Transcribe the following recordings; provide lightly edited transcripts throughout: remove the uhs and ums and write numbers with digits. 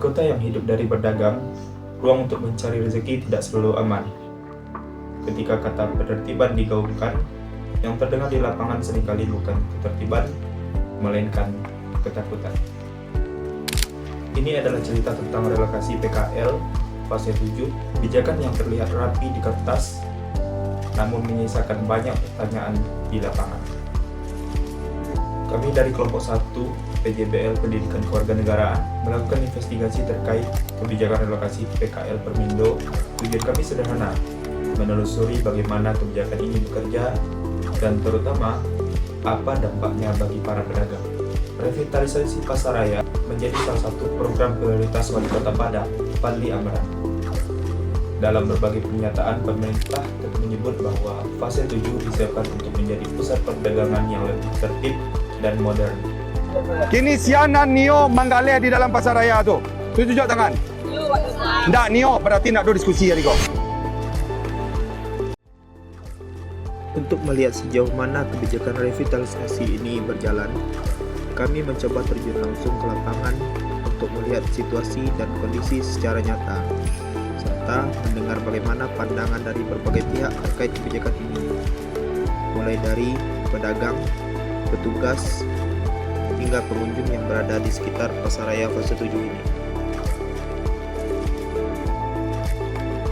kota yang hidup dari berdagang, ruang untuk mencari rezeki tidak selalu aman. Ketika kata penertiban digaungkan, yang terdengar di lapangan seringkali bukan ketertiban, melainkan ketakutan. Ini adalah cerita tentang relokasi PKL fase 7, kebijakan yang terlihat rapi di kertas, namun menyisakan banyak pertanyaan di lapangan. Kami dari kelompok 1 PJBL Pendidikan Kewarganegaraan melakukan investigasi terkait kebijakan relokasi PKL Permindo. Tujuan kami sederhana, menelusuri bagaimana kebijakan ini bekerja dan terutama apa dampaknya bagi para pedagang. Revitalisasi pasaraya menjadi salah satu program prioritas Wali Kota Padang, Fadli Amran. Dalam berbagai pernyataan, pemerintah tetap menyebut bahwa fase 7 disiapkan untuk menjadi pusat perdagangan yang lebih tertib dan modern. Kini Sianan Nio Manggale di dalam pasaraya tu. Tunjuk tangan. Ndak Nio berarti nak do diskusi hari kau. Untuk melihat sejauh mana kebijakan revitalisasi ini berjalan, kami mencoba terjun langsung ke lapangan untuk melihat situasi dan kondisi secara nyata, serta mendengar bagaimana pandangan dari berbagai pihak terkait kebijakan ini, mulai dari pedagang, petugas, hingga pengunjung yang berada di sekitar pasaraya fase 7 ini.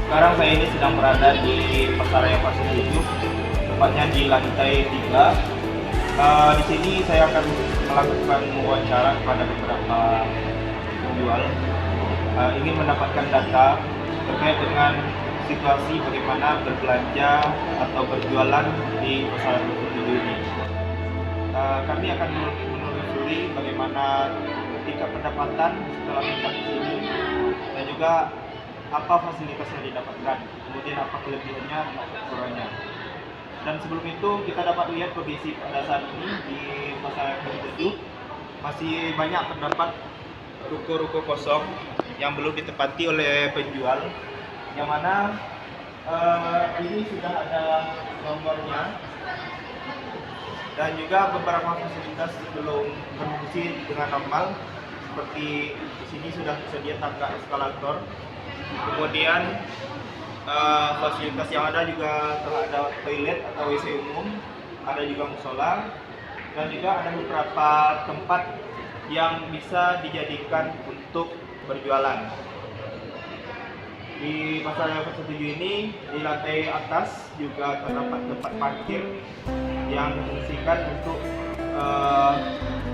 Sekarang saya ini sedang berada di pasaraya fase 7, tepatnya di lantai 3. Di sini saya akan melakukan wawancara kepada beberapa penjual, ingin mendapatkan data terkait dengan situasi bagaimana berbelanja atau berjualan di pasar 7 ini. Kami akan menelusuri bagaimana tingkat pendapatan setelah menetap di sini dan juga apa fasilitas yang didapatkan, kemudian apa kelebihannya dan kekurangannya. Dan sebelum itu kita dapat lihat kondisi pada saat ini di pasar 7 masih banyak terdapat ruko-ruko kosong yang belum ditempati oleh penjual, yang mana ini sudah ada nomornya dan juga beberapa fasilitas belum berfungsi dengan normal, seperti di sini sudah tersedia tangga eskalator, kemudian fasilitas yang ada juga telah ada toilet atau WC umum, ada juga musola, dan juga ada beberapa tempat yang bisa dijadikan untuk berjualan. Di pasar yang fase 7 ini, di lantai atas juga terdapat tempat parkir yang difungsikan untuk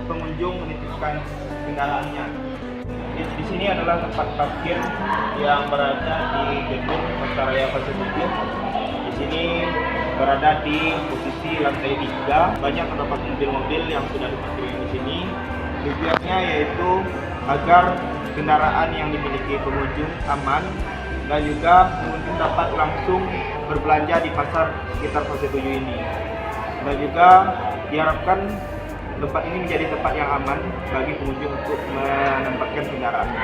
pengunjung menitipkan kendaraannya. Di sini adalah tempat parkir yang berada di gedung pasaraya fase 7. Di sini berada di posisi lantai 3. Banyak terdapat mobil-mobil yang sudah diparkir di sini. Tujuannya yaitu agar kendaraan yang dimiliki pengunjung aman dan juga pengunjung dapat langsung berbelanja di pasar sekitar fase 7 ini. Dan juga diharapkan tempat ini menjadi tempat yang aman bagi pengunjung untuk menempatkan kendaraannya.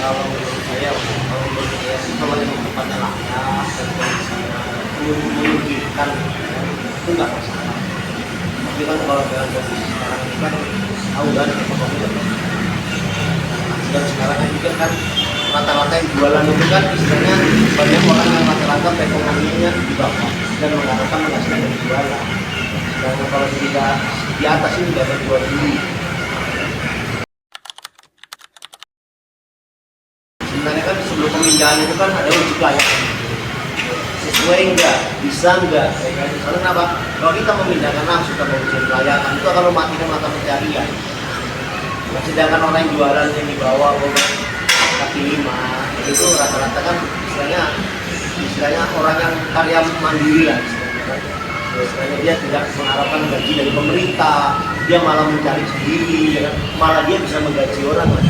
Kalau menurut saya kalau yang tempatnya layak dan kondisinya memungkinkan itu nggak masalah. Tapi kan kalau dengan kondisi sekarang ini kan tahu kan ekonomi dan sekarang kan juga kan rata-rata yang jualan itu kan istilahnya banyak orang yang rata-rata ekonominya di bawah dan mengharapkan menghasilkan dari jualan. Dan kalau tidak di atas ini dapat jual dulu. Sebenarnya kan sebelum pemindahan itu kan ada uji kelayakan, sesuai enggak, bisa enggak, ya kan? Karena kenapa? Kalau kita memindahkan langsung ke uji kelayakan itu akan mematikan mata pencarian. Sedangkan orang yang jualan yang di bawah kaki lima itu rata-rata kan istilahnya orang yang karya mandiri lah, istilahnya dia tidak mengharapkan gaji dari pemerintah, dia malah mencari sendiri, ya kan? Malah dia bisa menggaji orang lah.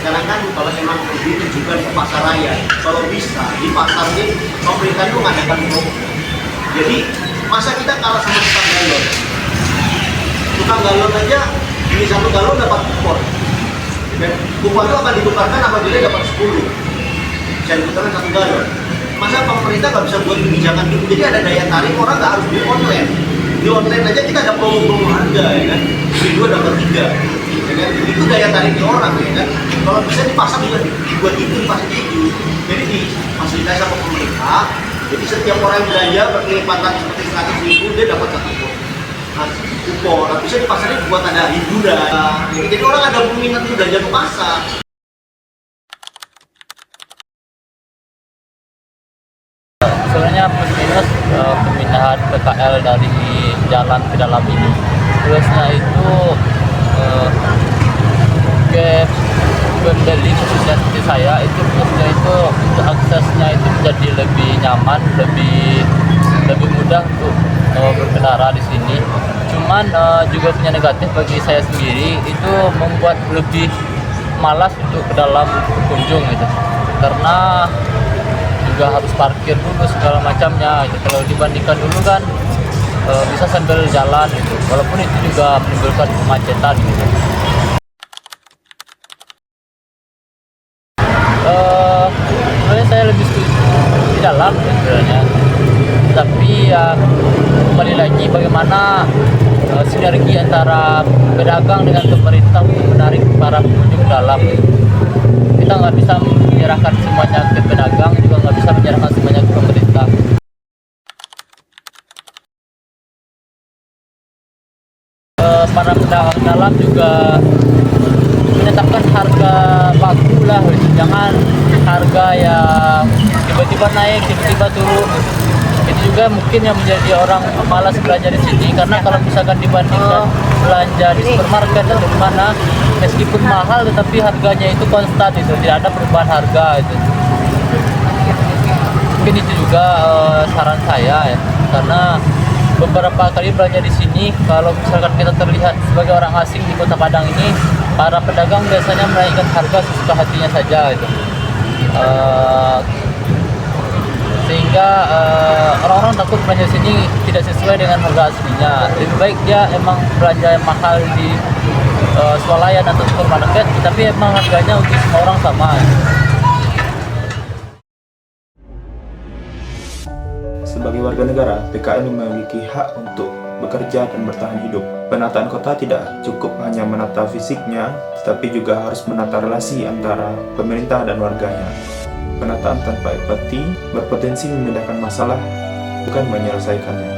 Sekarang kan kalau memang begitu bukan di pasar raya. Kalau bisa di pasar ini pemerintah itu mengadakan promo. Jadi masa kita kalah sama tukang galon? Tukang galon aja ini 1 galon dapat kupon. Dan kupon itu akan ditukarkan apabila dapat 10. Saya tukarkan 1 galon. Masa pemerintah nggak bisa buat kebijakan gitu? Jadi ada daya tarik, orang nggak harus beli online. Di online aja kita ada promo-promo harga, ya kan? Beli 2 dapat 3, ya kan? Itu daya tariknya orang, ya kan? Kalau bisa dipasang juga dibuat itu, dipasang itu. Jadi difasilitasi sama pemerintah. Jadi setiap orang yang belanja berkelimpahan seperti 100.000, dia dapat 1 kupon. Nah, kupon, nah, bisa dipasangnya buat ada hiburan. Jadi orang ada peminat itu belanja ke pasar. Sebenarnya plus minus pemindahan PKL dari jalan ke dalam ini. Plusnya itu ke pembeli khususnya seperti saya itu plusnya itu untuk aksesnya itu menjadi lebih nyaman, lebih mudah untuk berkendara di sini. Cuman juga punya negatif bagi saya sendiri, itu membuat lebih malas untuk ke dalam berkunjung gitu. Karena juga harus parkir dulu segala macamnya gitu. Kalau dibandingkan dulu kan bisa sambil jalan gitu. Walaupun itu juga menimbulkan kemacetan gitu. Sebenarnya saya lebih setuju di dalam sebenarnya. Tapi ya kembali lagi bagaimana sinergi antara pedagang dengan pemerintah untuk menarik para pengunjung ke dalam gitu. Kita nggak bisa menyerahkan semuanya ke pedagang, juga nggak bisa menyerahkan semuanya ke pemerintah. Para pedagang dalam juga menetapkan harga baku lah, jangan harga yang tiba-tiba naik, tiba-tiba turun. Itu juga mungkin yang menjadi orang malas belanja di sini, karena kalau misalkan dibandingkan belanja di supermarket atau di mana, meskipun mahal tetapi harganya itu konstan itu, tidak ada perubahan harga itu. Mungkin itu juga saran saya ya, karena beberapa kali belanja di sini, kalau misalkan kita terlihat sebagai orang asing di Kota Padang ini, para pedagang biasanya menaikkan harga sesuka hatinya saja gitu. Sehingga orang-orang takut belanja sini tidak sesuai dengan harga aslinya. Lebih baik dia emang belanja yang mahal di swalayan atau supermarket, tapi emang harganya untuk semua orang sama. Sebagai warga negara, PKL memiliki hak untuk bekerja dan bertahan hidup. Penataan kota tidak cukup hanya menata fisiknya, tetapi juga harus menata relasi antara pemerintah dan warganya. Penataan tanpa empati berpotensi memindahkan masalah, bukan menyelesaikannya.